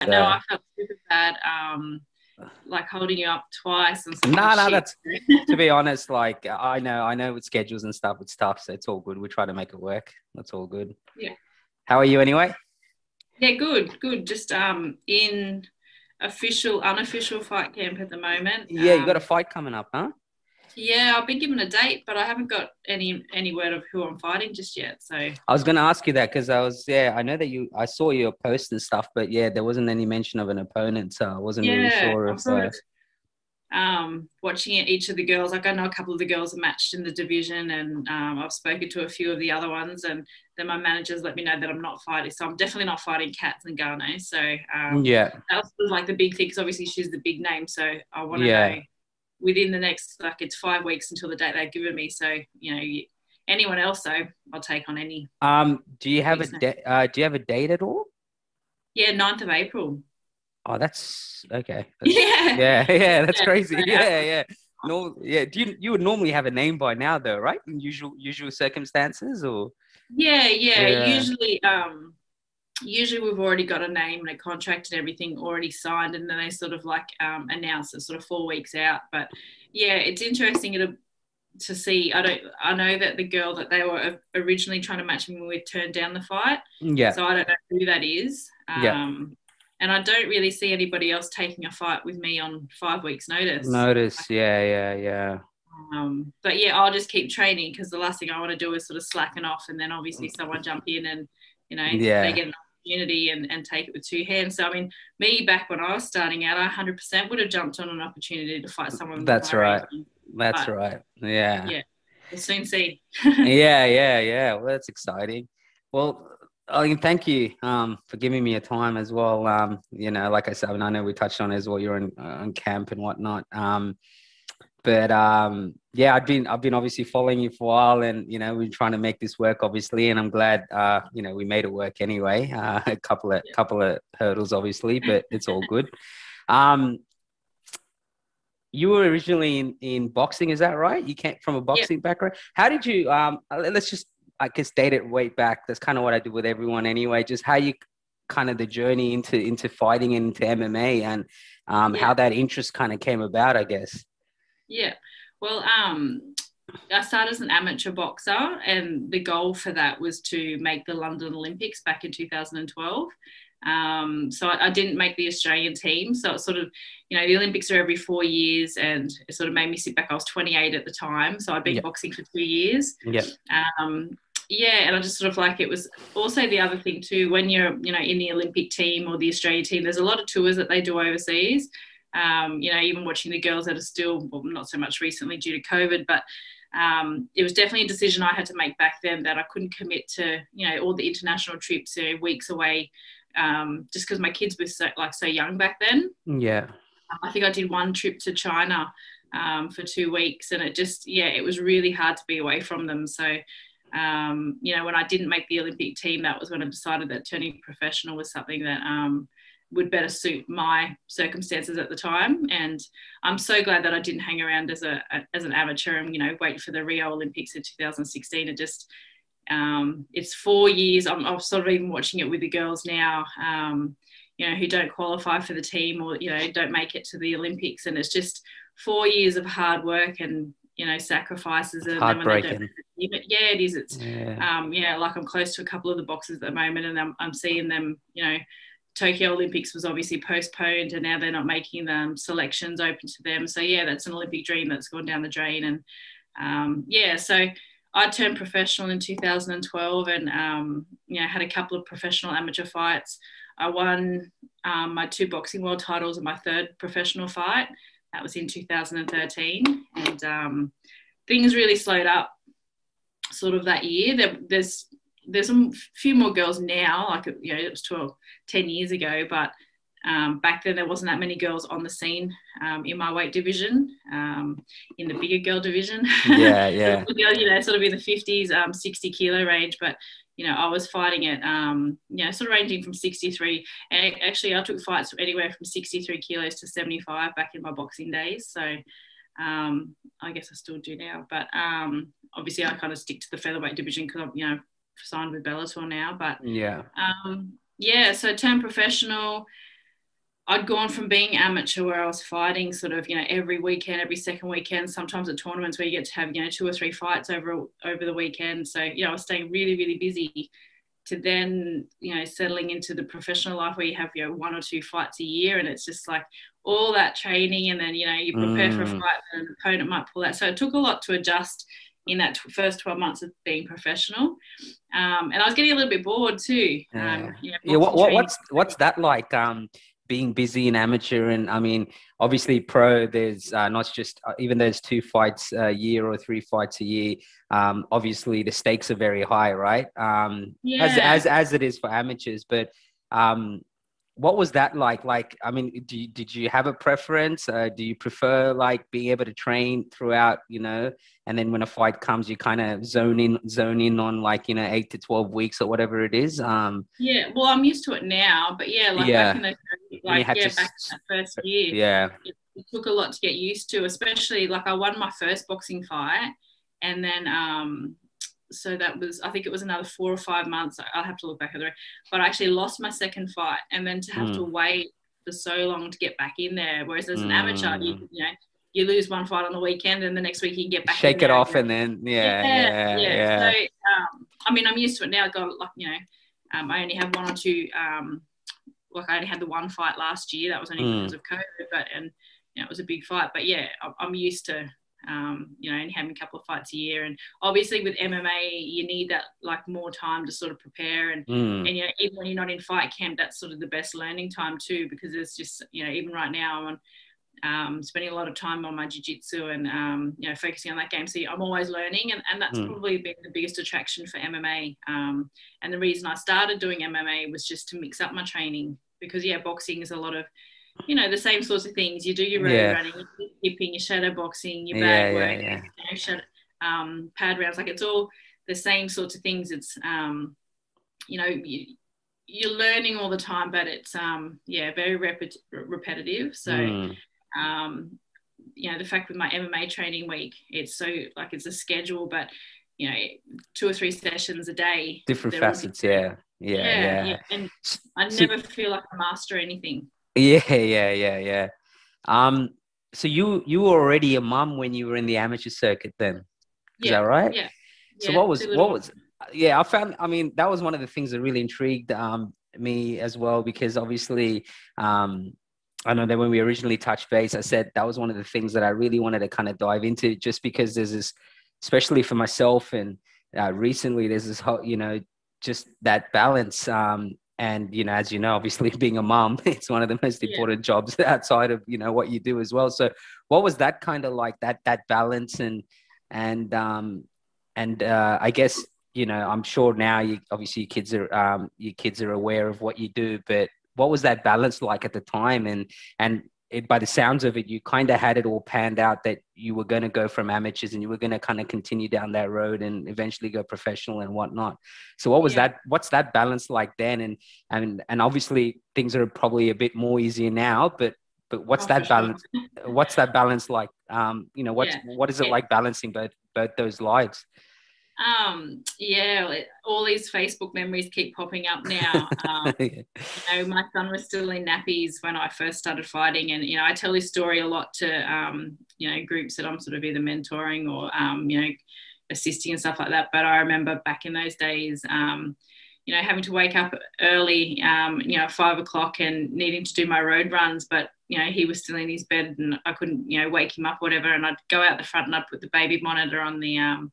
I know I felt super bad, like holding you up twice and some No, shit. that's, to be honest, like I know with schedules and stuff, it's tough, so it's all good. We try to make it work. That's all good. Yeah. How are you anyway? Yeah, good. Just in unofficial fight camp at the moment. Yeah, you got a fight coming up, huh? Yeah, I've been given a date, but I haven't got any word of who I'm fighting just yet. So I was going to ask you that because I know that I saw your post and stuff, but yeah, there wasn't any mention of an opponent, so I wasn't really yeah, sure I'm if. sort of watching each of the girls. Like I know a couple of the girls are matched in the division, and I've spoken to a few of the other ones, and then my managers let me know that I'm not fighting. So I'm definitely not fighting Kat Zingano. So Yeah, that was sort of like the big thing because obviously she's the big name. So I want to know yeah. within the next, like it's 5 weeks until the date they've given me. So anyone else though, I'll take on any. Do you have do you have a date at all? Yeah, 9th of April. Oh, that's okay. Yeah. Yeah, that's Yeah. crazy. So, Yeah. No, yeah. You would normally have a name by now, though, right? In usual circumstances, or yeah. yeah, Usually we've already got a name and a contract and everything already signed, and then they sort of like announce it sort of 4 weeks out. But yeah, it's interesting to see. I know that the girl that they were originally trying to match me with turned down the fight, yeah, so I don't know who that is. yeah. And I don't really see anybody else taking a fight with me on 5 weeks' notice. Notice, yeah. But yeah, I'll just keep training because the last thing I want to do is sort of slacken off, and then obviously someone jump in and they Yeah, get an opportunity and take it with two hands. So I mean, me back when I was starting out, I 100% would have jumped on an opportunity to fight someone with that's my right. ranking. That's But right. Yeah. yeah, we'll soon see. Yeah. Well, that's exciting. Well, I mean, thank you for giving me a time as well. Like I said, I mean, I know we touched on it as well. You're on camp and whatnot. But yeah, I've been obviously following you for a while, and we're trying to make this work, obviously, and I'm glad we made it work anyway. A couple of hurdles, obviously, but it's all good. Um, you were originally in boxing, is that right? You came from a Yeah. boxing background. How did you let's just, I guess, date it way back. That's kind of what I do with everyone anyway. Just how you kind of the journey into fighting and into MMA, and Yeah. how that interest kind of came about, I guess. Yeah. Well, I started as an amateur boxer, and the goal for that was to make the London Olympics back in 2012. So I didn't make the Australian team. So it's sort of, the Olympics are every 4 years, and it sort of made me sit back. I was 28 at the time. So I'd been Yeah. boxing for 2 years. Yeah. Yeah, and I just sort of like, it was also the other thing too, when you're, in the Olympic team or the Australian team, there's a lot of tours that they do overseas. Even watching the girls that are still, well, not so much recently due to COVID, but it was definitely a decision I had to make back then that I couldn't commit to, all the international trips, weeks away, just because my kids were so young back then. Yeah. I think I did one trip to China for 2 weeks, and it was really hard to be away from them. So, when I didn't make the Olympic team, that was when I decided that turning professional was something that would better suit my circumstances at the time. And I'm so glad that I didn't hang around as an amateur and, wait for the Rio Olympics in 2016. It just, it's 4 years. I'm sort of even watching it with the girls now, who don't qualify for the team or, don't make it to the Olympics. And it's just 4 years of hard work and, sacrifices. And Heartbreaking. Yeah, it is. It's, Yeah. like I'm close to a couple of the boxers at the moment, and I'm seeing them, Tokyo Olympics was obviously postponed, and now they're not making them selections open to them. So yeah, that's an Olympic dream that's gone down the drain. And so I turned professional in 2012, and had a couple of professional amateur fights. I won my 2 boxing world titles in my 3rd professional fight. That was in 2013, and things really slowed up sort of that year. There's a few more girls now, like, it was 10 years ago, but back then there wasn't that many girls on the scene in my weight division, in the bigger girl division. Yeah. Sort of in the 50s, 60 kilo range. But, I was fighting it, sort of ranging from 63. And actually, I took fights anywhere from 63 kilos to 75 back in my boxing days. So I guess I still do now. But obviously, I kind of stick to the featherweight division because I'm, signed with Bellator now. But Yeah. so turned professional. I'd gone from being amateur where I was fighting sort of, every weekend, every second weekend, sometimes at tournaments where you get to have, 2 or 3 fights over the weekend. So, I was staying really, really busy, to then, settling into the professional life where you have, 1 or 2 fights a year. And it's just like all that training, and then, you prepare for a fight and an opponent might pull out. So it took a lot to adjust in that first 12 months of being professional. And I was getting a little bit bored too. What's that like? Being busy and amateur, and I mean, obviously pro, there's not just even there's 2 fights a year or 3 fights a year. Obviously the stakes are very high, right? As it is for amateurs. But what was that like? Like, I mean, did you have a preference? Do you prefer like being able to train throughout, and then when a fight comes, you kind of zone in on like, 8 to 12 weeks or whatever it is? Yeah, well, I'm used to it now, but back in the back in that first year, it took a lot to get used to, especially like I won my first boxing fight, and then so that was, I think it was another 4 or 5 months. I'll have to look back at the, but I actually lost my second fight, and then to have to wait for so long to get back in there. Whereas as an amateur, you lose one fight on the weekend, and the next week you can get back. Shake it off, and then So I mean, I'm used to it now. I got like I only have 1 or 2. Like I only had the 1 fight last year. That was only because of COVID, but it was a big fight. But yeah, I'm used to. And having a couple of fights a year, and obviously with MMA you need that like more time to sort of prepare, and even when you're not in fight camp, that's sort of the best learning time too, because there's just even right now I'm spending a lot of time on my jiu-jitsu and focusing on that game, so I'm always learning, and that's probably been the biggest attraction for MMA, and the reason I started doing MMA was just to mix up my training, because boxing is a lot of the same sorts of things. You do your road running, your skipping, your shadow boxing, your bag work, pad rounds. Like it's all the same sorts of things. It's you're learning all the time, but it's very repetitive. So the fact with my MMA training week, it's so like it's a schedule, but 2 or 3 sessions a day, different facets. And I never feel like I master anything. Yeah. So you were already a mum when you were in the amateur circuit then? Is that right? Yeah. So what was I found, I mean, that was one of the things that really intrigued me as well, because obviously I know that when we originally touched base, I said that was one of the things that I really wanted to kind of dive into, just because there's this, especially for myself, and recently there's this whole, just that balance. And, as you know, obviously being a mom, it's one of the most important jobs outside of, what you do as well. So what was that kind of like, that balance? And I guess, I'm sure now obviously your kids are aware of what you do, but what was that balance like at the time? And by the sounds of it, you kind of had it all panned out that you were going to go from amateurs and you were going to kind of continue down that road and eventually go professional and whatnot. So what was that? What's that balance like then? And obviously things are probably a bit more easier now, but what's that balance? Sure. What's that balance like? What is it like balancing both those lives? All these Facebook memories keep popping up now. My son was still in nappies when I first started fighting, and I tell this story a lot to groups that I'm sort of either mentoring or assisting and stuff like that. But I remember back in those days, having to wake up early, 5 o'clock, and needing to do my road runs, but he was still in his bed and I couldn't, wake him up, whatever. And I'd go out the front and I'd put the baby monitor on the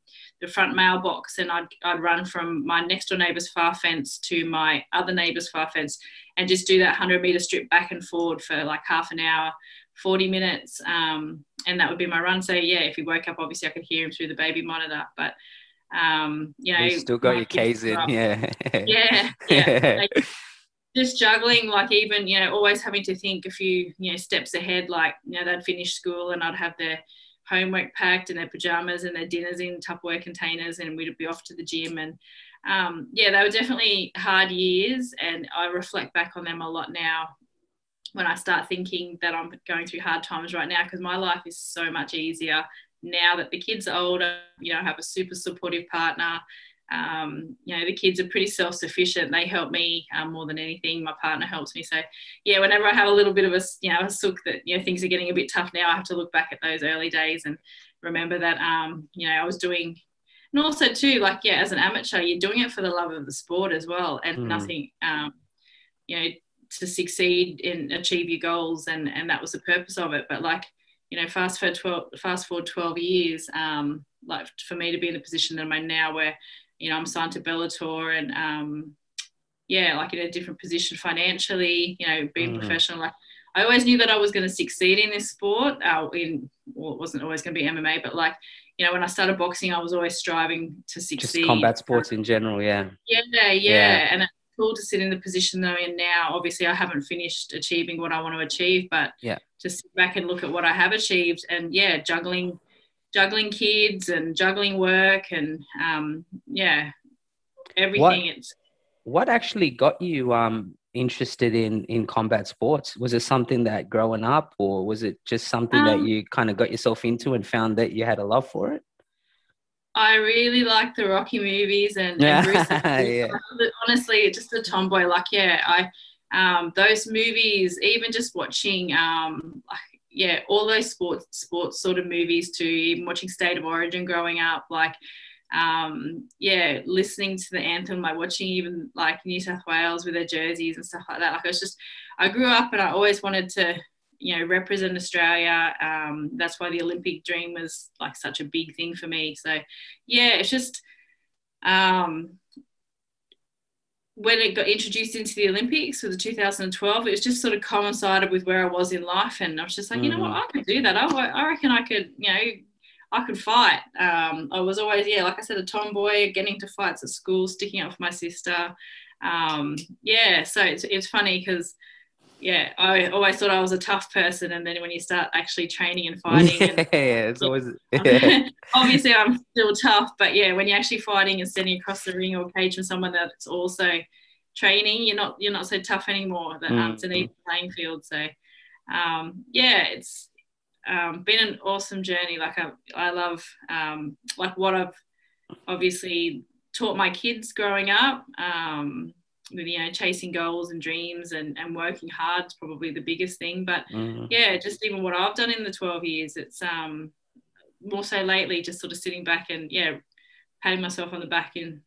front mailbox, and I'd run from my next door neighbour's far fence to my other neighbour's far fence and just do that 100-metre strip back and forward for like half an hour, 40 minutes. And that would be my run. So if he woke up, obviously I could hear him through the baby monitor, but you still got your K's in. Like, just juggling, like even always having to think a few steps ahead, like they'd finish school and I'd have their homework packed and their pajamas and their dinners in Tupperware containers, and we'd be off to the gym. And they were definitely hard years, and I reflect back on them a lot now when I start thinking that I'm going through hard times right now, because my life is so much easier now that the kids are older. I have a super supportive partner. you know, the kids are pretty self-sufficient. They help me more than anything. My partner helps me. So yeah, whenever I have a little bit of a, you know, a sook that, you know, things are getting a bit tough now, I have to look back at those early days and remember that, you know, I was doing, and also too, like, yeah, as an amateur, you're doing it for the love of the sport as well, and nothing, you know, to succeed and achieve your goals, and that was the purpose of it. But like, you know, fast forward 12 years, like for me to be in the position that I'm in now, where, you know, I'm signed to Bellator and yeah, like in a different position financially, you know, being professional. Like I always knew that I was going to succeed in this sport. Well, it wasn't always going to be MMA, but like, you know, when I started boxing, I was always striving to succeed. Just combat sports in general, yeah. Yeah. And it's cool to sit in the position that I'm in now. Obviously, I haven't finished achieving what I want to achieve, but to sit back and look at what I have achieved, and yeah, juggling kids and juggling work and everything. What actually got you interested in combat sports? Was it something that growing up, or was it just something that you kind of got yourself into and found that you had a love for it? I really like the Rocky movies and Bruce. Honestly, just a tomboy. Like, yeah, those movies, even just watching, all those sports sort of movies too, even watching State of Origin growing up, like, listening to the anthem, like watching even like New South Wales with their jerseys and stuff like that. Like, I grew up and I always wanted to, you know, represent Australia. That's why the Olympic dream was like such a big thing for me. So yeah, it's just when it got introduced into the Olympics for the 2012, it was just sort of coincided with where I was in life, and I was just like, you know what, I could do that. I reckon I could, you know, I could fight. I was always, like I said, a tomboy, getting to fights at school, sticking up for my sister. So it's funny because, I always thought I was a tough person, and then when you start actually training and fighting, it's always obviously I'm still tough, but when you're actually fighting and standing across the ring or cage with someone that's also training, you're not so tough anymore. It's an even playing field. So it's been an awesome journey. Like I love like what I've obviously taught my kids growing up, with, you know, chasing goals and dreams and working hard is probably the biggest thing. But just even what I've done in the 12 years, it's more so lately just sort of sitting back and patting myself on the back and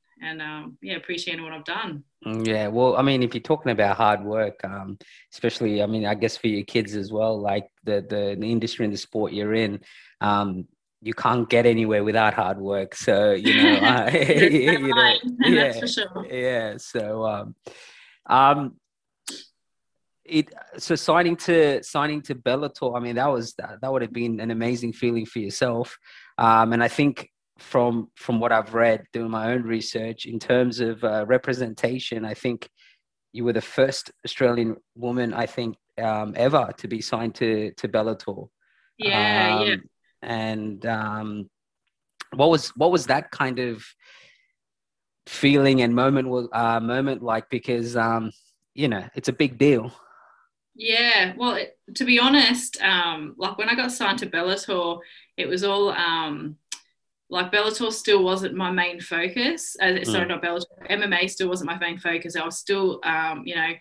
appreciating what I've done. Yeah, well, I mean, if you're talking about hard work, especially, I mean, I guess for your kids as well, like the industry and the sport you're in, you can't get anywhere without hard work. So, you know, that's for sure. Yeah. So, so signing to Bellator, I mean, that would have been an amazing feeling for yourself. And I think from what I've read, doing my own research in terms of representation, I think you were the first Australian woman, I think, ever to be signed to Bellator. And what was that kind of feeling and moment like? Because you know, it's a big deal. Yeah, well, to be honest, like when I got signed to Bellator, it was all like Bellator still wasn't my main focus. Sorry, not Bellator. MMA still wasn't my main focus. I was still, you know,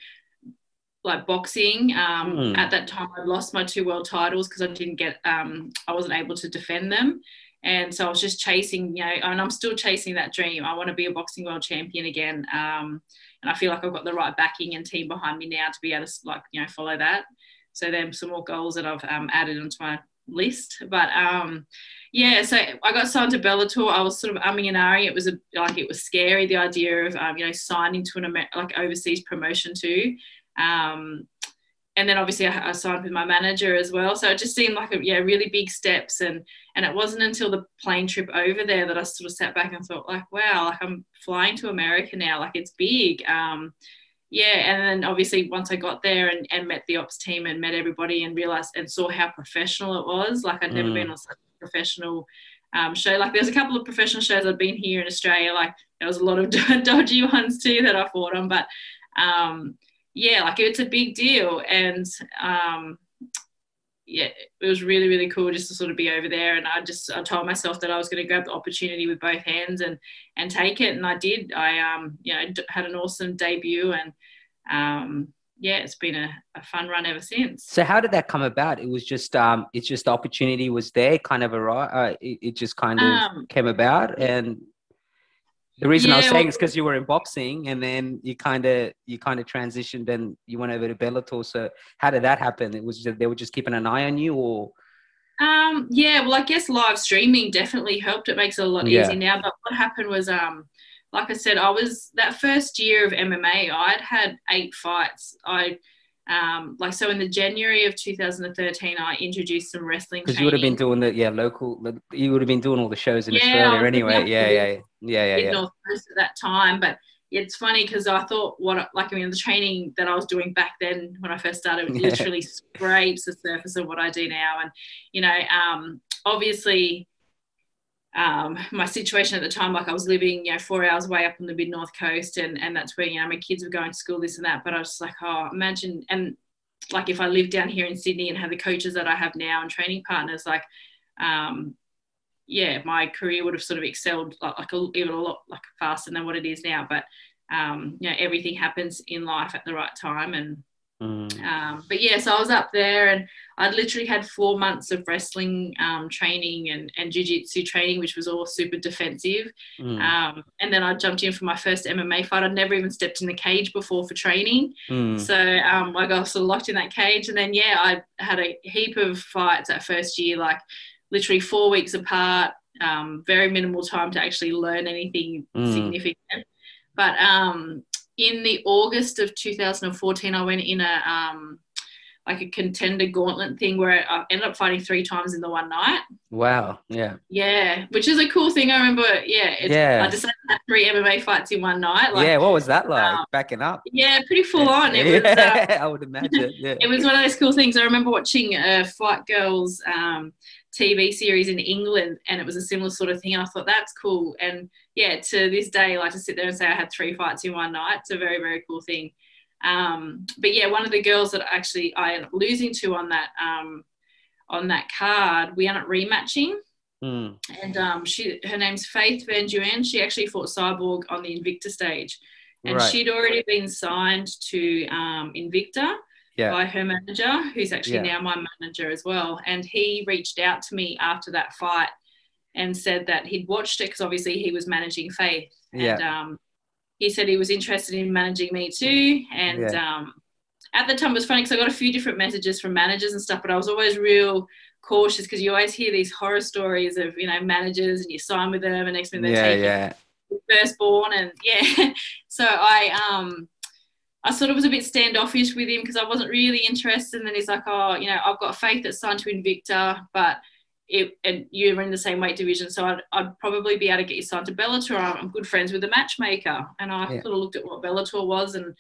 like boxing. At that time, I lost my 2 world titles because I didn't get, I wasn't able to defend them. And so I was just chasing, you know, and I'm still chasing that dream. I want to be a boxing world champion again. And I feel like I've got the right backing and team behind me now to be able to, like, you know, follow that. So there's some more goals that I've added onto my list. But so I got signed to Bellator. I was sort of umming and ahhing. It was scary, the idea of you know, signing to an overseas promotion too. And then obviously I signed with my manager as well. So it just seemed like really big steps. And it wasn't until the plane trip over there that I sort of sat back and thought, like, wow, like I'm flying to America now. Like, it's big. And then obviously once I got there and met the ops team and met everybody and realized and saw how professional it was, like I'd never been on such a professional show. Like, there's a couple of professional shows I've been here in Australia. Like, there was a lot of dodgy ones too that I fought on, but like, it's a big deal. And yeah, it was really, really cool just to sort of be over there. And I told myself that I was going to grab the opportunity with both hands and take it. And I did. I, had an awesome debut, and yeah, it's been a fun run ever since. So how did that come about? It was just, it's just the opportunity was there, kind of it just kind of came about. And the reason I was saying is because you were in boxing, and then you kind of transitioned and you went over to Bellator. So how did that happen? It was just, they were just keeping an eye on you, or? Yeah, well, I guess live streaming definitely helped. It makes it a lot easier now. But what happened was, like I said, I was that first year of MMA, I'd had 8 fights. So in the January of 2013, I introduced some wrestling because you would have been doing you would have been doing all the shows in Australia anyway. Yeah. North Coast at that time. But it's funny because I thought the training that I was doing back then when I first started literally scrapes the surface of what I do now. And, obviously, my situation at the time, like I was living, 4 hours away up on the mid North Coast, and that's where, my kids were going to school, this and that. But I was just like, oh, imagine, and like if I lived down here in Sydney and had the coaches that I have now and training partners, like, my career would have sort of excelled even a lot faster than what it is now. But everything happens in life at the right time, and so I was up there, and I'd literally had 4 months of wrestling training and jiu-jitsu training, which was all super defensive. And then I jumped in for my first MMA fight. I'd never even stepped in the cage before for training. So I got sort of locked in that cage. And then, I had a heap of fights that first year, like literally 4 weeks apart, very minimal time to actually learn anything significant. But in the August of 2014, I went in a contender gauntlet thing where I ended up fighting 3 times in the one night. Wow. Yeah. Yeah, which is a cool thing. I remember, I decided to have 3 MMA fights in one night. What was that like, backing up? Yeah, pretty full on. It was, I would imagine. Yeah. It was one of those cool things. I remember watching Fight Girls TV series in England, and it was a similar sort of thing. And I thought, that's cool. And to this day, like to sit there and say I had 3 fights in one night, it's a very, very cool thing. But one of the girls that actually I ended up losing to on that card, we ended up rematching. And her name's Faith Van Duyn. She actually fought Cyborg on the Invicta stage, and she'd already been signed to Invicta by her manager, who's actually now my manager as well. And he reached out to me after that fight and said that he'd watched it, because obviously he was managing Faith. And he said he was interested in managing me too. And at the time, it was funny because I got a few different messages from managers and stuff, but I was always real cautious because you always hear these horror stories of, managers, and you sign with them and next minute they're taking your firstborn. And so I sort of was a bit standoffish with him because I wasn't really interested. And then he's like, oh, I've got Faith that's signed to Invicta, but and you're in the same weight division, so I'd probably be able to get you signed to Bellator. I'm good friends with the matchmaker. And I sort of looked at what Bellator was, and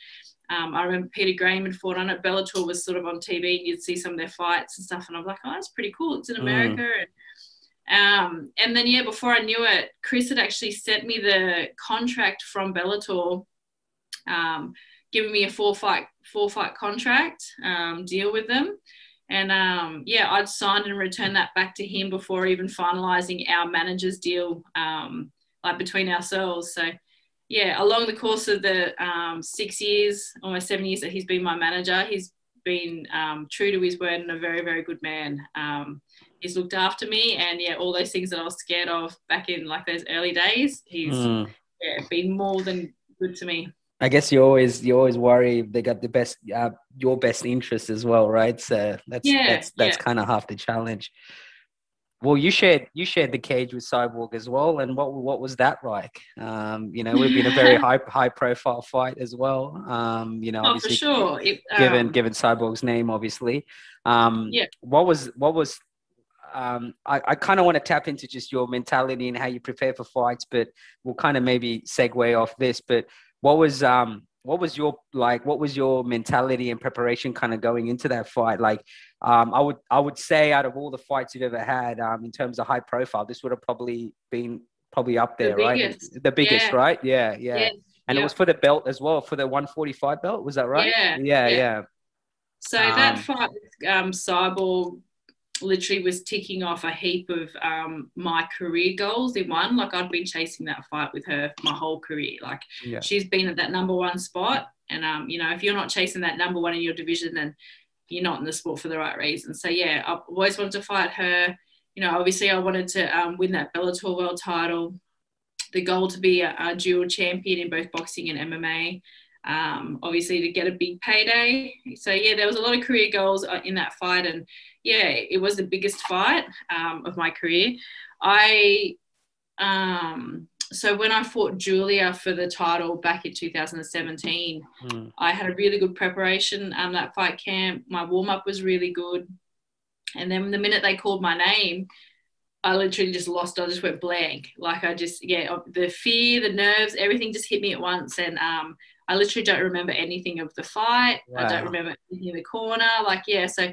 I remember Peter Graham had fought on it. Bellator was sort of on TV, and you'd see some of their fights and stuff, and I'm like, oh, that's pretty cool. It's in America. And then, before I knew it, Cris had actually sent me the contract from Bellator, giving me a four fight contract deal with them. And I'd signed and returned that back to him before even finalising our manager's deal, between ourselves. So, along the course of the 6 years, almost 7 years that he's been my manager, he's been true to his word and a very, very good man. He's looked after me, and all those things that I was scared of back in those early days, he's been more than good to me. I guess you always worry they got the best, your best interest as well, right? So that's kind of half the challenge. Well, you shared the cage with Cyborg as well, and what was that like? It would have been a very high profile fight as well. Obviously, for sure. Given Cyborg's name, obviously. What was I kind of want to tap into just your mentality and how you prepare for fights, but we'll kind of maybe segue off this. But what was your mentality and preparation kind of going into that fight? I would say out of all the fights you've ever had, in terms of high profile, this would have probably been up there, right? The biggest, right? Yeah. And it was for the belt as well, for the 145 belt. Was that right? Yeah. So that fight with Cyborg, literally was ticking off a heap of my career goals in one. Like, I'd been chasing that fight with her my whole career. Like, she's been at that number one spot. And, you know, if you're not chasing that number one in your division, then you're not in the sport for the right reason. So, yeah, I've always wanted to fight her. You know, obviously I wanted to win that Bellator world title. The goal to be a dual champion in both boxing and MMA. Obviously to get a big payday. So, yeah, there was a lot of career goals in that fight. And, yeah, it was the biggest fight of my career. So when I fought Julia for the title back in 2017, I had a really good preparation that fight camp. My warm-up was really good. And then the minute they called my name, I literally just lost. I just went blank. Like, the fear, the nerves, everything just hit me at once. And I literally don't remember anything of the fight. Wow. I don't remember anything in the corner. Like, yeah, so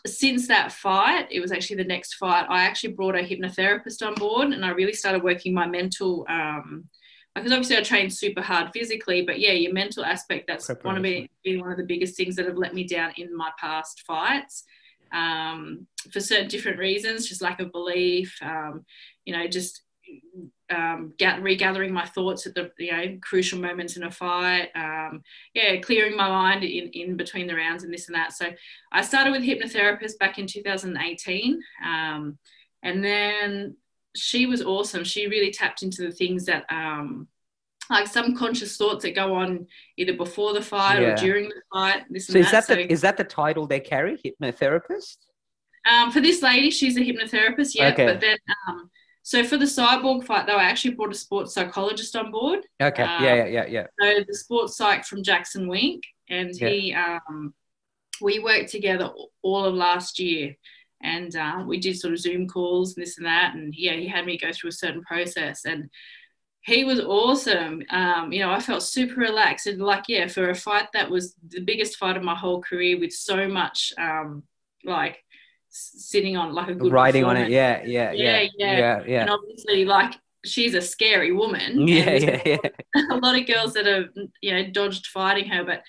since that fight, it was actually the next fight, I actually brought a hypnotherapist on board, and I really started working my mental, because obviously I trained super hard physically, but yeah, your mental aspect, that's been one of the biggest things that have let me down in my past fights, for certain different reasons, just lack of belief, you know, just regathering my thoughts at the, you know, crucial moments in a fight, clearing my mind in between the rounds and this and that. So I started with a hypnotherapist back in 2018, and then she was awesome. She really tapped into the things that like subconscious thoughts that go on either before the fight or during the fight. Is that the title they carry, hypnotherapist? For this lady, she's a hypnotherapist, yeah. Okay. But then so for the Cyborg fight, though, I actually brought a sports psychologist on board. Okay. Yeah. So the sports psych from Jackson Wink, and he, we worked together all of last year, and we did sort of Zoom calls and this and that, and he had me go through a certain process, and he was awesome. You know, I felt super relaxed, and like, for a fight that was the biggest fight of my whole career, with so much like sitting on like a good writing on it, yeah. And obviously, like, she's a scary woman. A lot of girls that have, you know, dodged fighting her, but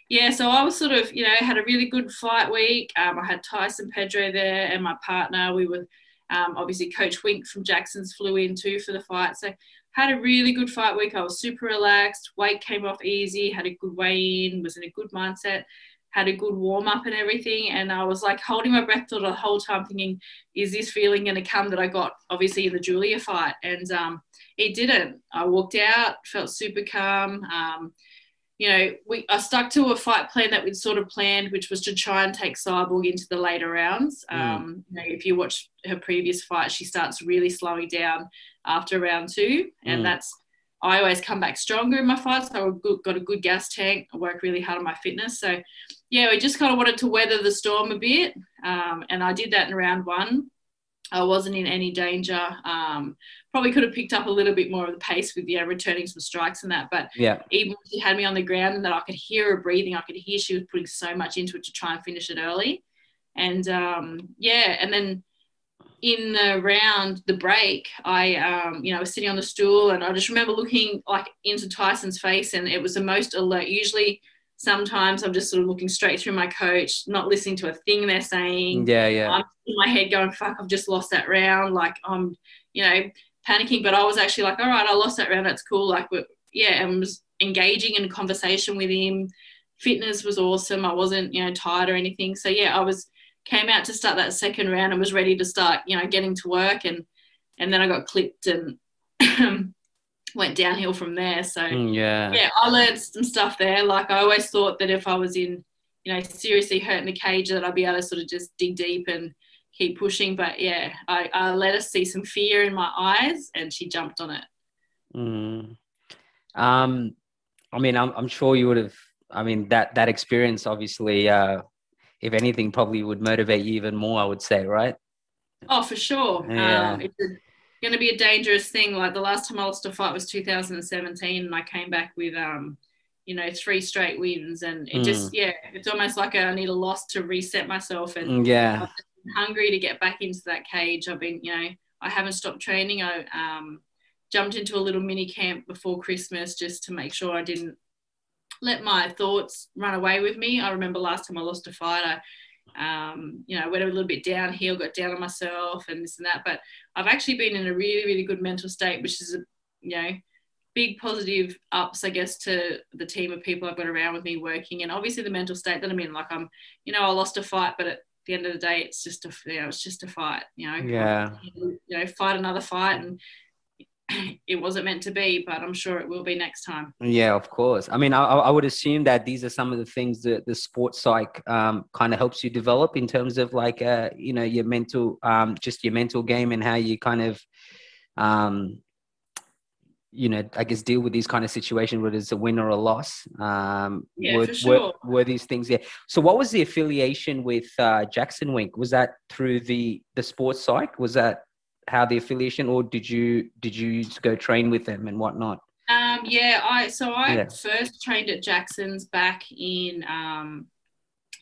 yeah, so I was sort of, you know, had a really good fight week. I had Tyson Pedro there and my partner. We were obviously Coach Wink from Jackson's flew in too for the fight, so had a really good fight week. I was super relaxed, weight came off easy, had a good weigh-in, was in a good mindset, had a good warm-up and everything, and I was like holding my breath the whole time thinking, is this feeling going to come that I got obviously in the Julia fight? And it didn't. I walked out, felt super calm. You know, I stuck to a fight plan that we'd sort of planned, which was to try and take Cyborg into the later rounds. You know, if you watch her previous fight, she starts really slowing down after round 2, and I always come back stronger in my fights. So I got a good gas tank. I work really hard on my fitness. So, yeah, we just kind of wanted to weather the storm a bit. And I did that in round 1. I wasn't in any danger. Probably could have picked up a little bit more of the pace with, returning some strikes and that. But even when she had me on the ground and that I could hear her breathing, I could hear she was putting so much into it to try and finish it early. And, and then in the round, the break, I was sitting on the stool, and I just remember looking like into Tyson's face, and it was the most alert. Usually, sometimes I'm just sort of looking straight through my coach, not listening to a thing they're saying. I'm in my head going, fuck, I've just lost that round. Like, I'm, panicking, but I was actually like, all right, I lost that round. That's cool. Like, and was engaging in a conversation with him. Fitness was awesome. I wasn't, tired or anything. So came out to start that second round and was ready to start, getting to work. And then I got clipped and went downhill from there. So, I learned some stuff there. Like, I always thought that if I was in, seriously hurt in the cage, that I'd be able to sort of just dig deep and keep pushing. But, I let her see some fear in my eyes, and she jumped on it. I mean, I'm sure you would have, that experience obviously, if anything, probably would motivate you even more, I would say, right? Oh, for sure. Yeah. It's going to be a dangerous thing. Like, the last time I lost a fight was 2017, and I came back with, 3 straight wins. And it it's almost like I need a loss to reset myself. And I'm hungry to get back into that cage. I've been, I haven't stopped training. I jumped into a little mini camp before Christmas just to make sure I didn't let my thoughts run away with me. I remember last time I lost a fight, I You know, went a little bit downhill, got down on myself and this and that. But I've actually been in a really, really good mental state, which is, you know, big positive ups, I guess, to the team of people I've got around with me working. And obviously the mental state that I'm in, like I'm, you know, I lost a fight, but at the end of the day, it's just a, you know, it's just a fight, you know. Yeah. You know, fight another fight, and it wasn't meant to be, but I'm sure it will be next time. Yeah, of course. I mean, I would assume that these are some of the things that the sports psych kind of helps you develop in terms of like, you know, your mental, just your mental game and how you kind of, you know, I guess deal with these kind of situations, whether it's a win or a loss. Yeah, for sure. Were these things? Yeah. So what was the affiliation with Jackson Wink? Was that through the sports psych? Was that how the affiliation, or did you go train with them and whatnot? Yeah, I Yeah. first trained at Jackson's back in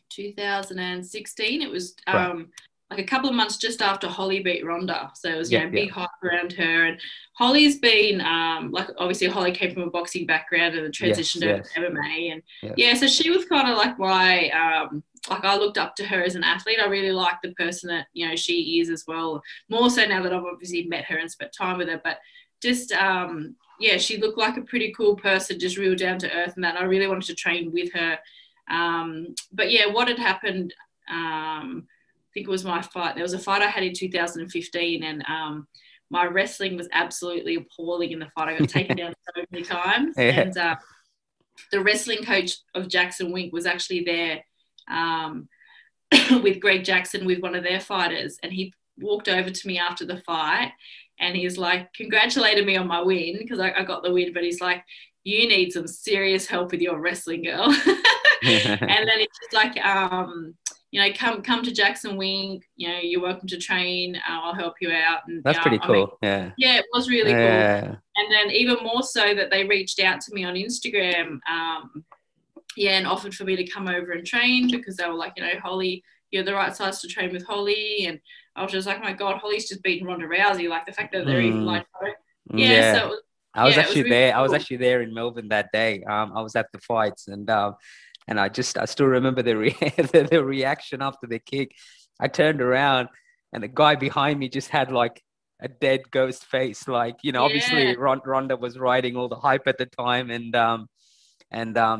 2016. It was Right. like a couple of months just after Holly beat Ronda. So it was, you Yeah. know, Yeah. big hype around her. And Holly's been like, obviously Holly came from a boxing background and transitioned over to MMA. And yeah, so she was kind of like my like I looked up to her as an athlete. I really liked the person that, you know, she is as well. More so now that I've obviously met her and spent time with her. But just yeah, she looked like a pretty cool person, just real down to earth and that. I really wanted to train with her. But yeah, what had happened, I think it was my fight. There was a fight I had in 2015, and my wrestling was absolutely appalling in the fight. I got taken down so many times. Yeah. And the wrestling coach of Jackson Wink was actually there with Greg Jackson, with one of their fighters. And he walked over to me after the fight and he's like, congratulated me on my win, because I got the win, but he's like, you need some serious help with your wrestling, girl. And then it's just like, you know, come to Jackson Wink, you know, you're welcome to train. I'll help you out. And that's pretty cool. Yeah. Yeah, it was really cool. And then even more so that they reached out to me on Instagram, yeah, and offered for me to come over and train, because they were like, you know, Holly, you're the right size to train with Holly. And I was just like, oh my God, Holly's just beaten Ronda Rousey. Like the fact that they're even like, yeah. So it was, I was actually really there. cool. I was actually there in Melbourne that day. I was at the fights, and I still remember the reaction after the kick. I turned around, and the guy behind me just had like a dead ghost face. Like, you know, obviously Ronda was riding all the hype at the time, and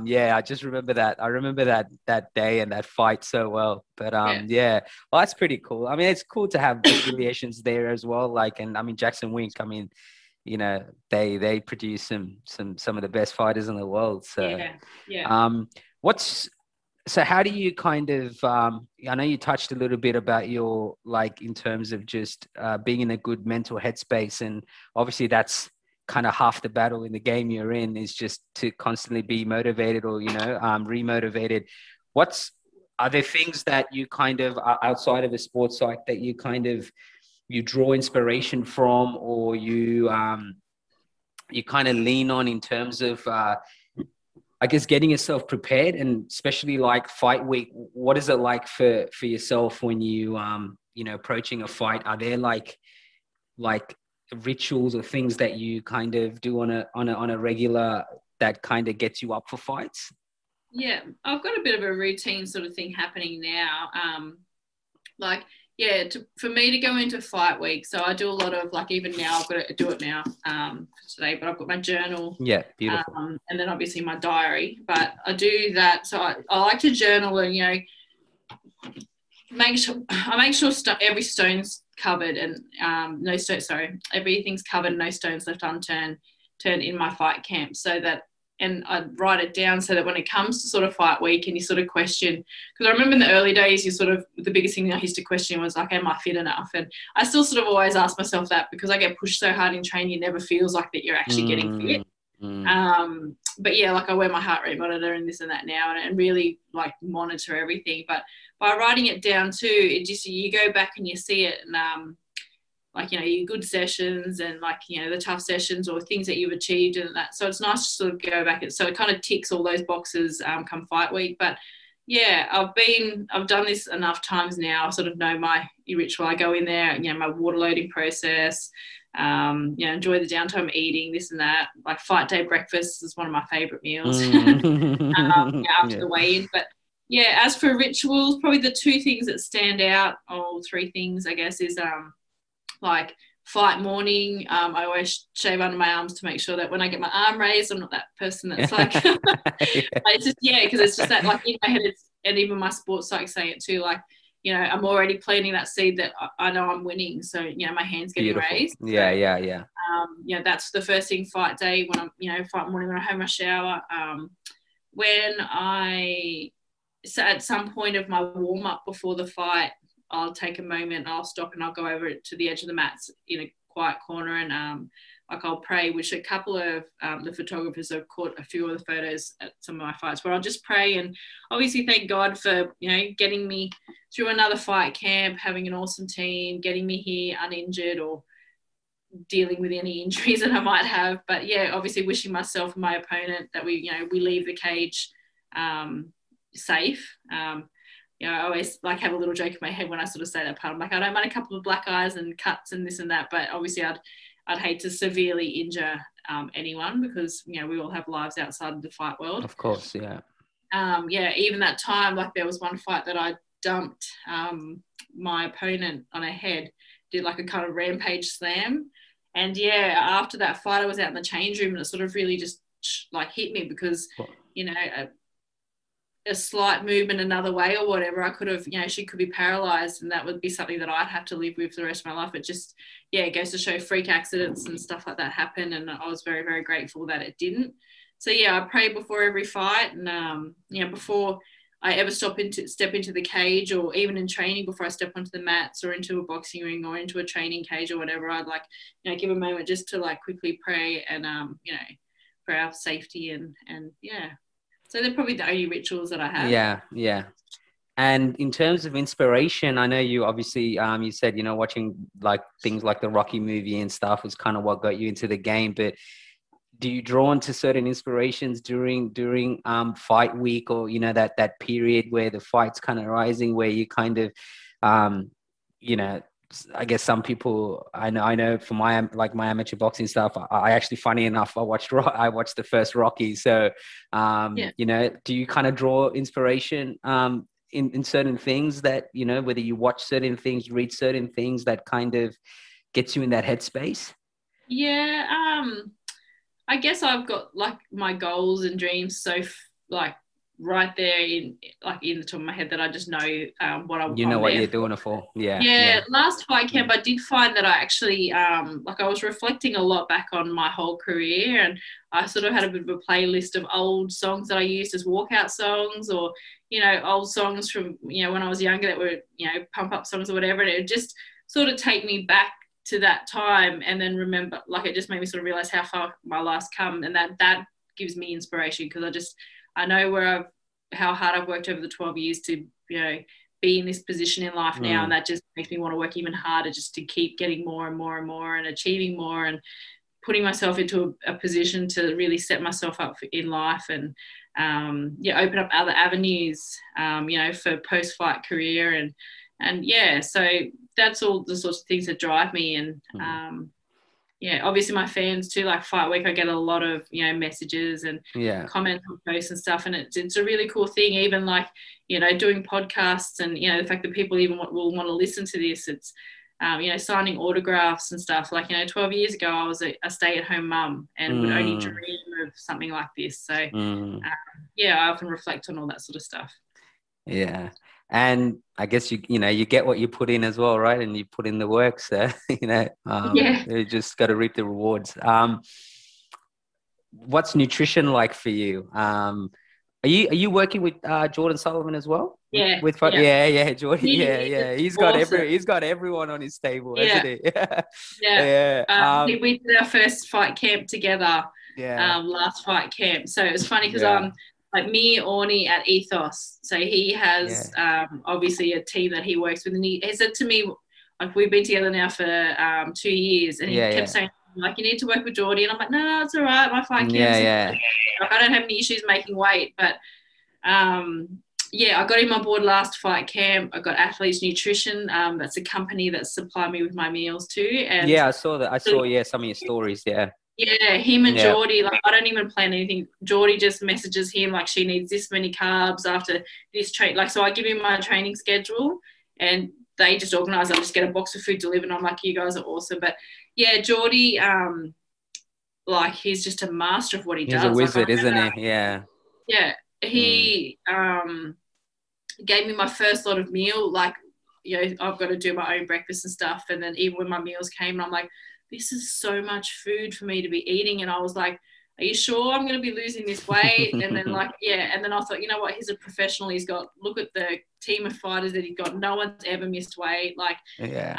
yeah, I just remember that. I remember that day and that fight so well. But yeah, well, that's pretty cool. I mean, it's cool to have affiliations there as well. Like, and I mean, Jackson Wink, I mean, you know, they produce some of the best fighters in the world. So so how do you kind of I know you touched a little bit about your, like, in terms of just being in a good mental headspace, and obviously that's kind of half the battle in the game you're in, is just to constantly be motivated, or, you know, remotivated. Are there things that you kind of outside of a sports psych that you kind of draw inspiration from, or you kind of lean on in terms of I guess getting yourself prepared, and especially like fight week? What is it like for yourself when you you know, approaching a fight? Are there like rituals or things that you kind of do on a regular that kind of gets you up for fights? Yeah, I've got a bit of a routine sort of thing happening now. Like, yeah, for me to go into fight week, so I do a lot of, like, even now I've got to do it now for today, but I've got my journal. Yeah, beautiful. And then obviously my diary, but I do that. So I like to journal and, you know, make sure every stone's covered, and everything's covered, no stones left unturned in my fight camp, so that, and I'd write it down so that when it comes to sort of fight week and you sort of question, because I remember in the early days, you sort of, the biggest thing I used to question was like, am I fit enough? And I still sort of always ask myself that, because I get pushed so hard in training, it never feels like that you're actually getting fit. But yeah, like I wear my heart rate monitor and this and that now, and really like monitor everything. But by writing it down too, it just, you go back and you see it, and like, you know, your good sessions and, like, you know, the tough sessions or things that you've achieved and that. So it's nice to sort of go back. So it kind of ticks all those boxes come fight week. But yeah, I've done this enough times now. I sort of know my ritual. I go in there, you know, my water loading process, you know, enjoy the downtime eating, this and that. Like fight day breakfast is one of my favorite meals after the weigh-in. But Yeah, as for rituals, probably the two things that stand out, or three things, I guess, is like fight morning. I always shave under my arms to make sure that when I get my arm raised, I'm not that person that's like, it's just, yeah, because it's just that, like, in my head, and even my sports psych saying it too, like, you know, I'm already planting that seed that I know I'm winning. So, you know, my hand's getting raised. Yeah, so, yeah. You know, that's the first thing fight day when I'm, you know, fight morning when I have my shower. So at some point of my warm up before the fight, I'll take a moment, I'll stop and I'll go over to the edge of the mats in a quiet corner and like I'll pray, which a couple of the photographers have caught a few of the photos at some of my fights where I'll just pray and obviously thank God for, you know, getting me through another fight camp, having an awesome team, getting me here uninjured or dealing with any injuries that I might have. But yeah, obviously wishing myself and my opponent that we leave the cage safe. You know, I always like have a little joke in my head when I sort of say that part. I'm like, I don't mind a couple of black eyes and cuts and this and that, but obviously I'd hate to severely injure anyone because, you know, we all have lives outside of the fight world. Of course, yeah. Yeah, even that time, like there was one fight that I dumped my opponent on her head, did like a kind of rampage slam. And yeah, after that fight, I was out in the change room and it sort of really just like hit me because, you know, a slight movement another way or whatever, I could have, you know, she could be paralyzed and that would be something that I'd have to live with for the rest of my life. It just, yeah, it goes to show freak accidents and stuff like that happen. And I was very, very grateful that it didn't. So yeah, I pray before every fight and, you know, before I ever step into the cage or even in training before I step onto the mats or into a boxing ring or into a training cage or whatever, I'd like, you know, give a moment just to like quickly pray and, you know, for our safety and yeah. So they're probably the only rituals that I have. Yeah, yeah. And in terms of inspiration, I know you obviously, you said, you know, watching like things like the Rocky movie and stuff was kind of what got you into the game. But do you draw into certain inspirations during fight week or, you know, that period where the fight's kind of rising, where you kind of, you know, I guess some people I know for my amateur boxing stuff, I actually, funny enough, I watched the first Rocky. So, you know, do you kind of draw inspiration in certain things that, you know, whether you watch certain things, read certain things that kind of gets you in that headspace? Yeah, I guess I've got like my goals and dreams so like right there in the top of my head that I just know what I'm. You know what you're doing it for. Yeah. Last fight camp, I did find that I actually like I was reflecting a lot back on my whole career, and I sort of had a bit of a playlist of old songs that I used as walkout songs, or, you know, old songs from, you know, when I was younger that were, you know, pump up songs or whatever, and it would just sort of take me back to that time, and then remember, like, it just made me sort of realize how far my life's come, and that gives me inspiration because I know how hard I've worked over the 12 years to, you know, be in this position in life now, and that just makes me want to work even harder just to keep getting more and more and more and achieving more and putting myself into a position to really set myself up in life and open up other avenues, you know, for post-fight career and yeah, so that's all the sorts of things that drive me. And yeah, obviously my fans too, like Fight Week, I get a lot of, you know, messages and comments on posts and stuff, and it's a really cool thing. Even like, you know, doing podcasts and, you know, the fact that people even will want to listen to this, it's you know, signing autographs and stuff. Like, you know, 12 years ago I was a stay-at-home mum and would only dream of something like this. So yeah, I often reflect on all that sort of stuff. Yeah. And I guess you know, you get what you put in as well, right? And you put in the work, so you know, you just got to reap the rewards. What's nutrition like for you? Are you working with Jordan Sullivan as well? Yeah, yeah, Jordan. Yeah. He's got everyone on his table, hasn't he? We did our first fight camp together. Last fight camp. So it was funny because like me, Orny at Ethos. So he has obviously a team that he works with, and he said to me, like, we've been together now for 2 years, and he kept saying, like, you need to work with Geordie. And I'm like, no, it's all right. My fight camp. Like, I don't have any issues making weight. But I got him on board last fight camp. I got Athletes Nutrition. That's a company that supplied me with my meals too. And I saw that. I saw some of your stories. Yeah. Yeah, him and Yeah. Geordie, like I don't even plan anything. Geordie just messages him like she needs this many carbs after this train. Like, so I give him my training schedule and they just organise. I just get a box of food delivered and I'm like, you guys are awesome. But yeah, Geordie, like he's just a master of what he He's a does. Like I wizard, isn't remember, he? Yeah. yeah, Mm. he gave me my first lot of meal. Like, you know, I've got to do my own breakfast and stuff. And then even when my meals came, I'm like, this is so much food for me to be eating. And I was like, are you sure I'm going to be losing this weight? And then like, yeah. And then I thought, you know what? He's a professional. He's got, look at the team of fighters that he's got. No one's ever missed weight. Like, Yeah.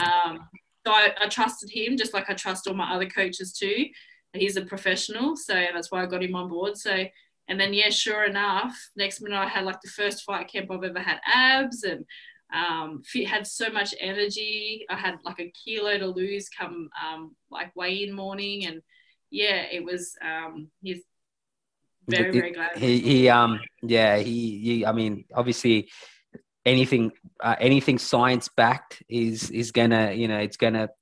so I trusted him just like I trust all my other coaches too. He's a professional. So that's why I got him on board. So, and then, yeah, sure enough, next minute I had like the first fight camp I've ever had abs and had so much energy. I had like a kilo to lose come like weigh-in morning. And yeah, it was, he's very, very glad. I mean, obviously anything science backed is gonna, you know,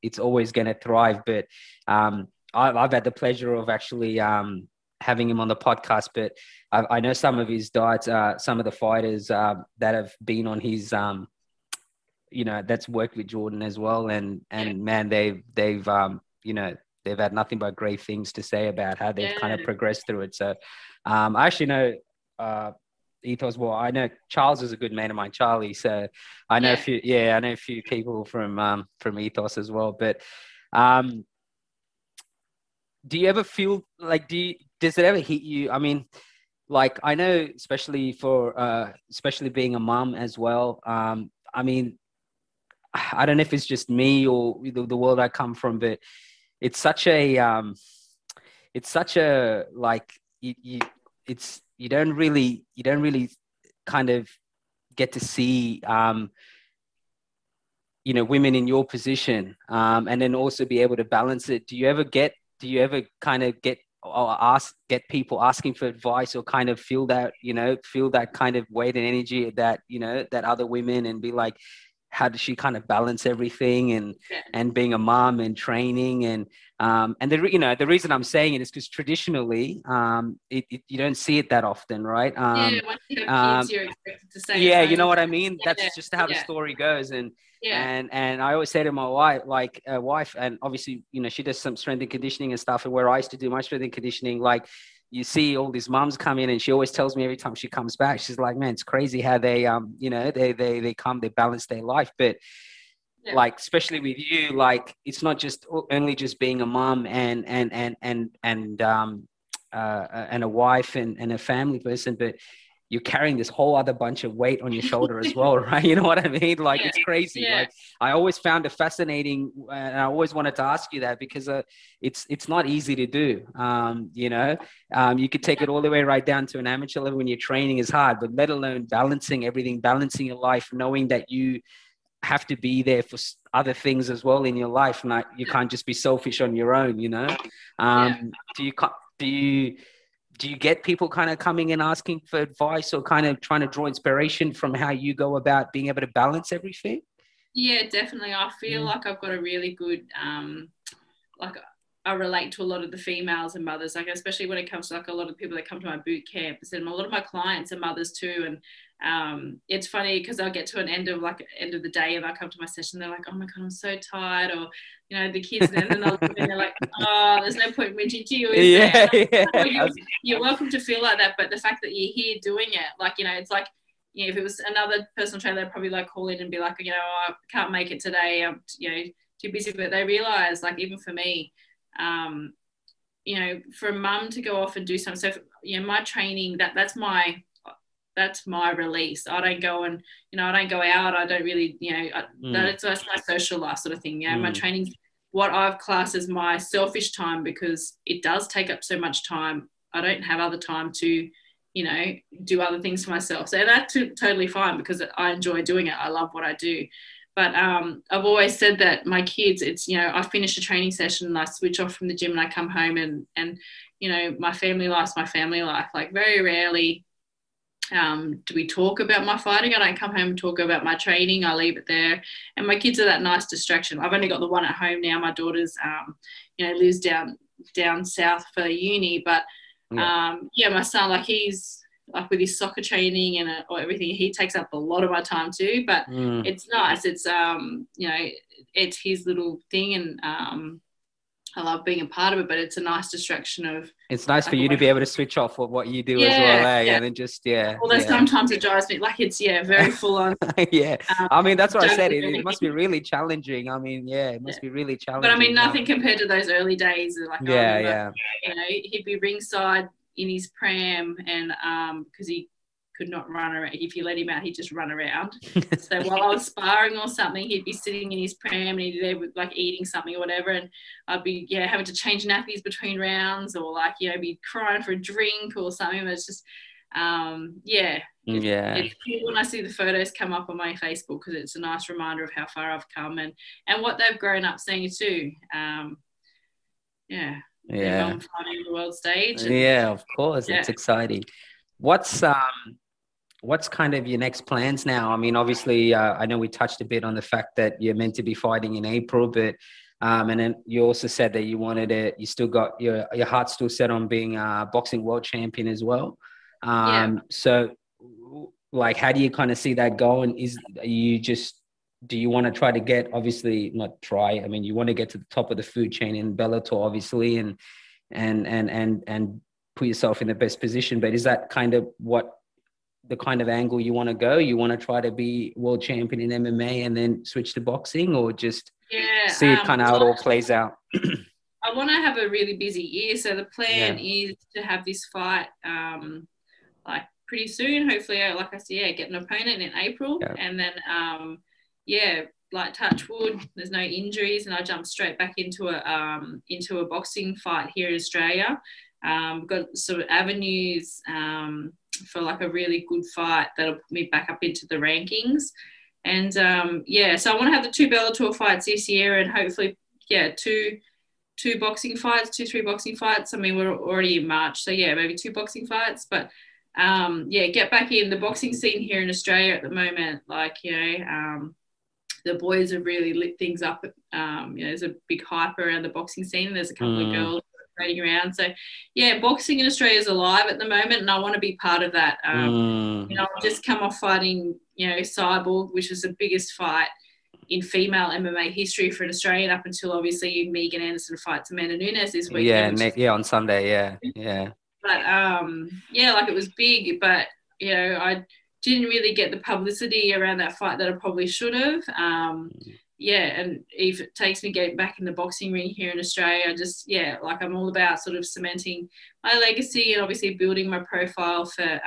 it's always gonna thrive. But I've had the pleasure of actually having him on the podcast, but I know some of his diets, some of the fighters that have been on his you know, that's worked with Jordan as well, and man, they've you know, they've had nothing but great things to say about how they've kind of progressed through it. So I actually know Ethos well. I know Charles is a good man of mine, Charlie. So I know I know a few people from Ethos as well. But do you ever feel like, does it ever hit you? I mean, like I know, especially especially being a mum as well. I mean, I don't know if it's just me or the world I come from, but it's such a like you don't really kind of get to see you know, women in your position, and then also be able to balance it. Do you ever kind of get people asking for advice, or kind of feel that, you know, kind of weight and energy that, you know, that other women, and be like, how does she kind of balance everything, and being a mom and training, and you know, the reason I'm saying it is because traditionally you don't see it that often, right? Once you have kids, you're expected to stay at Yeah, you home. know what I mean? That's just how the story goes. And I always say to my wife, and obviously, you know, she does some strength and conditioning and stuff, and where I used to do my strength and conditioning, like, you see all these moms come in, and she always tells me every time she comes back, she's like, man, it's crazy how they you know, they balance their life. But like, especially with you, like, it's not just only just being a mom and a wife and a family person, but you're carrying this whole other bunch of weight on your shoulder as well, right? You know what I mean? Like, it's crazy. Like, I always found it fascinating, and I always wanted to ask you that, because it's not easy to do. You know, you could take it all the way right down to an amateur level when you're training is hard, but let alone balancing everything, balancing your life, knowing that you have to be there for other things as well in your life. Like, you can't just be selfish on your own, you know? Do you get people kind of coming and asking for advice, or kind of trying to draw inspiration from how you go about being able to balance everything? Yeah, definitely. I feel like I've got a really good, like I relate to a lot of the females and mothers, like especially when it comes to like a lot of people that come to my boot camps, and a lot of my clients are mothers too. And it's funny because I'll get to an end of the day, and I come to my session, they're like, oh my God, I'm so tired, or, you know, the kids, and then they'll and they're like, oh, there's no point mentioning to you, is there? Like, oh, you're welcome to feel like that, but the fact that you're here doing it, like, you know, it's like, you know, if it was another personal trainer, they'd probably like call in and be like, you know, I can't make it today, I'm, you know, too busy. But they realize, like, even for me, you know, for a mum to go off and do something. So, you know, my training, that's my release. I don't go and, you know, I don't go out. I don't really, you know, that's my social life sort of thing. You know, my training, what I've classed as my selfish time, because it does take up so much time. I don't have other time to, you know, do other things for myself. So that's totally fine, because I enjoy doing it. I love what I do. But I've always said that my kids, it's, you know, I finish a training session and I switch off from the gym and I come home, and you know, my family life's my family life. Like, very rarely do we talk about my fighting. I don't come home and talk about my training. I leave it there. And my kids are that nice distraction. I've only got the one at home now. My daughter's, you know, lives down down south for uni. But my son, like he's like with his soccer training and or everything, he takes up a lot of my time too. But it's nice. It's it's his little thing, and I love being a part of it. But it's a nice distraction of. It's nice for you to be able to switch off what you do as well, and then just Although sometimes it drives me like it's very full on. I mean that's what I said. It must be really challenging. I mean, it must be really challenging. But I mean, nothing compared to those early days. Like he'd be ringside in his pram, and because he could not run around. If you let him out, he'd just run around. So while I was sparring or something, he'd be sitting in his pram and he'd be there with like eating something or whatever, and I'd be having to change nappies between rounds, or like be crying for a drink or something. It's just it's cool when I see the photos come up on my Facebook, because it's a nice reminder of how far I've come and what they've grown up seeing too. I'm fighting the world stage. Of course, it's exciting. What's kind of your next plans now? I mean, obviously, I know we touched a bit on the fact that you're meant to be fighting in April, but and then you also said that you wanted it. You still got your heart still set on being a boxing world champion as well. So, like, how do you kind of see that going? Do you want to try to get, obviously not try? I mean, you want to get to the top of the food chain in Bellator, obviously, and put yourself in the best position. But is that kind of the kind of angle you want to go? You want to try to be world champion in MMA and then switch to boxing, or just see it kind of how it all plays out? I want to have a really busy year. So the plan is to have this fight like pretty soon. Hopefully, like I said, get an opponent in April. And then, like touch wood, there's no injuries, and I jump straight back into a boxing fight here in Australia. We've got sort of avenues for like a really good fight that'll put me back up into the rankings. And so I want to have the 2 Bellator fights this year, and hopefully, two boxing fights, 2-3 boxing fights. I mean, we're already in March, so maybe 2 boxing fights. But get back in the boxing scene here in Australia at the moment. Like, the boys have really lit things up. There's a big hype around the boxing scene. There's a couple of girls running around. So, boxing in Australia is alive at the moment, and I want to be part of that. I've just come off fighting, Cyborg, which was the biggest fight in female MMA history for an Australian, up until obviously Megan Anderson fights Amanda Nunes this weekend. On Sunday, But like it was big, but I didn't really get the publicity around that fight that I probably should have. And if it takes me getting back in the boxing ring here in Australia, I just I'm all about sort of cementing my legacy and obviously building my profile for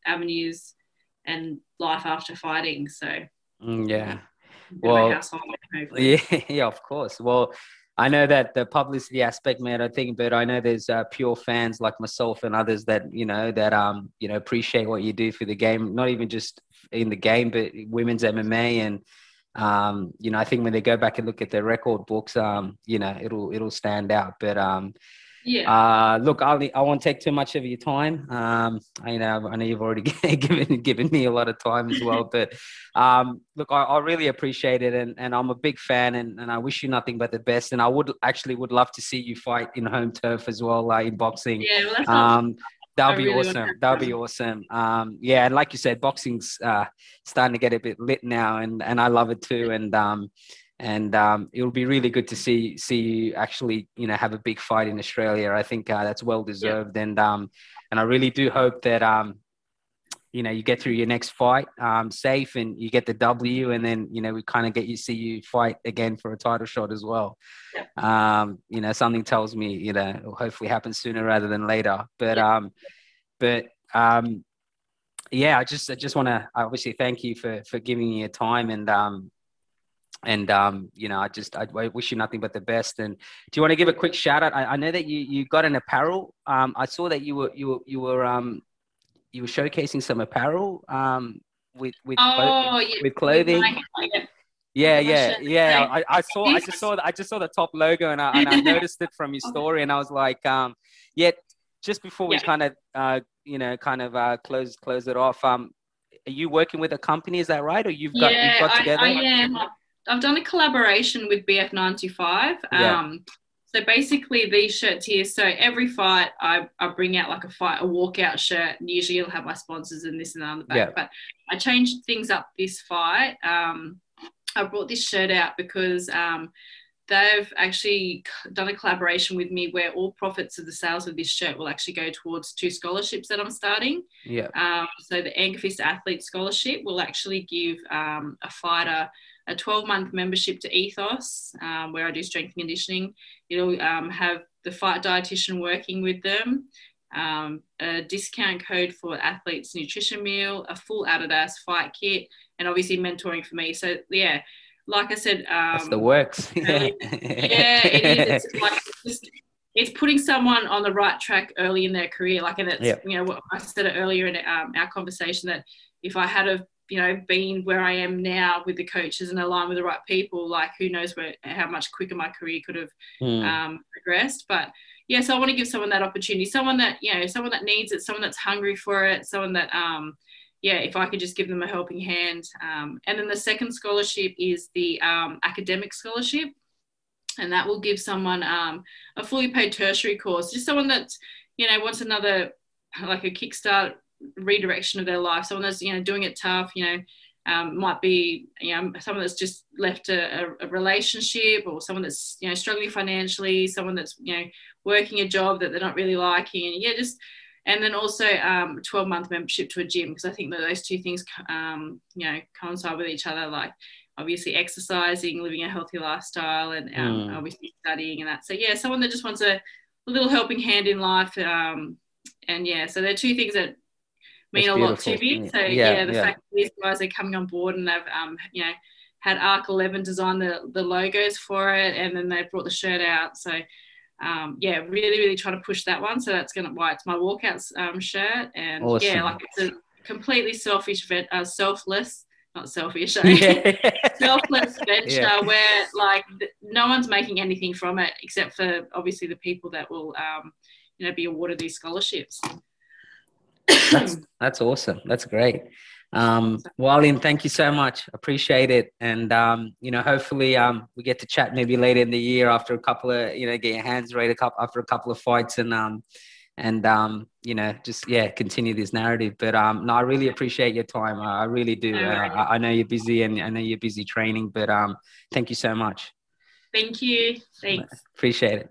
avenues and life after fighting. So well, of course. Well, I know that the publicity aspect, man, I think, but I know there's pure fans like myself and others that, appreciate what you do for the game, not even just in the game, but women's MMA. And, I think when they go back and look at their record books, it'll stand out. But, look, I won't take too much of your time. I know you've already given me a lot of time as well, but look, I really appreciate it, and I'm a big fan, and I wish you nothing but the best. And I would love to see you fight in home turf as well, in boxing. That'll be awesome. That'll be awesome. And like you said, boxing's starting to get a bit lit now, and I love it too. And it'll be really good to see you actually, have a big fight in Australia. I think that's well deserved. And I really do hope that, you get through your next fight safe, and you get the W, and then, we kind of see you fight again for a title shot as well. Something tells me, it'll hopefully happen sooner rather than later. I just want to obviously thank you for giving me your time, I wish you nothing but the best. And do you want to give a quick shout out? I know that you got an apparel. I saw that you were showcasing some apparel with clothing. I just saw the top logo, and I noticed it from your story, and I was like, just before we kind of close it off. Are you working with a company? Is that right? Or you've got together? I am. I've done a collaboration with BF95. So basically these shirts here, so every fight I bring out like a walkout shirt, and usually it'll have my sponsors and this and that on the back. Yeah. But I changed things up this fight. I brought this shirt out because they've actually done a collaboration with me where all profits of the sales of this shirt will actually go towards 2 scholarships that I'm starting. Yeah. So the Anger Fist Athlete Scholarship will actually give a fighter a 12-month membership to Ethos, where I do strength and conditioning. It'll have the fight dietitian working with them, a discount code for athletes' nutrition meal, a full Adidas fight kit, and obviously mentoring for me. So yeah, like I said, that's the works. Yeah, it is. It's like it's putting someone on the right track early in their career. Like, and it's you know, what I said it earlier in our conversation, that if I had been where I am now with the coaches and aligned with the right people, like who knows how much quicker my career could have progressed. But yeah, so I want to give someone that opportunity, someone that needs it, someone that's hungry for it, someone that if I could just give them a helping hand. And then the second scholarship is the academic scholarship, and that will give someone a fully paid tertiary course, just someone that wants another, like a kickstart redirection of their life, someone that's doing it tough, might be someone that's just left a relationship, or someone that's struggling financially, someone that's working a job that they're not really liking, and then also 12-month membership to a gym, because I think that those two things coincide with each other, like obviously exercising, living a healthy lifestyle, and obviously studying and that. So yeah, someone that just wants a little helping hand in life, and so they're two things that mean a lot to me. So the fact that these guys are coming on board, and they've had Arc 11 design the logos for it, and then they brought the shirt out. So really trying to push that one. So that's why it's my walkouts shirt, and awesome. Like it's a completely selfless venture where like no one's making anything from it except for obviously the people that will be awarded these scholarships. That's awesome. That's great. Arlene, thank you so much. Appreciate it. And, hopefully we get to chat maybe later in the year after a couple of, get your hands raised after a couple of fights, and continue this narrative. But no, I really appreciate your time. I really do. I know you're busy, and I know you're busy training, but thank you so much. Thank you. Thanks. Appreciate it.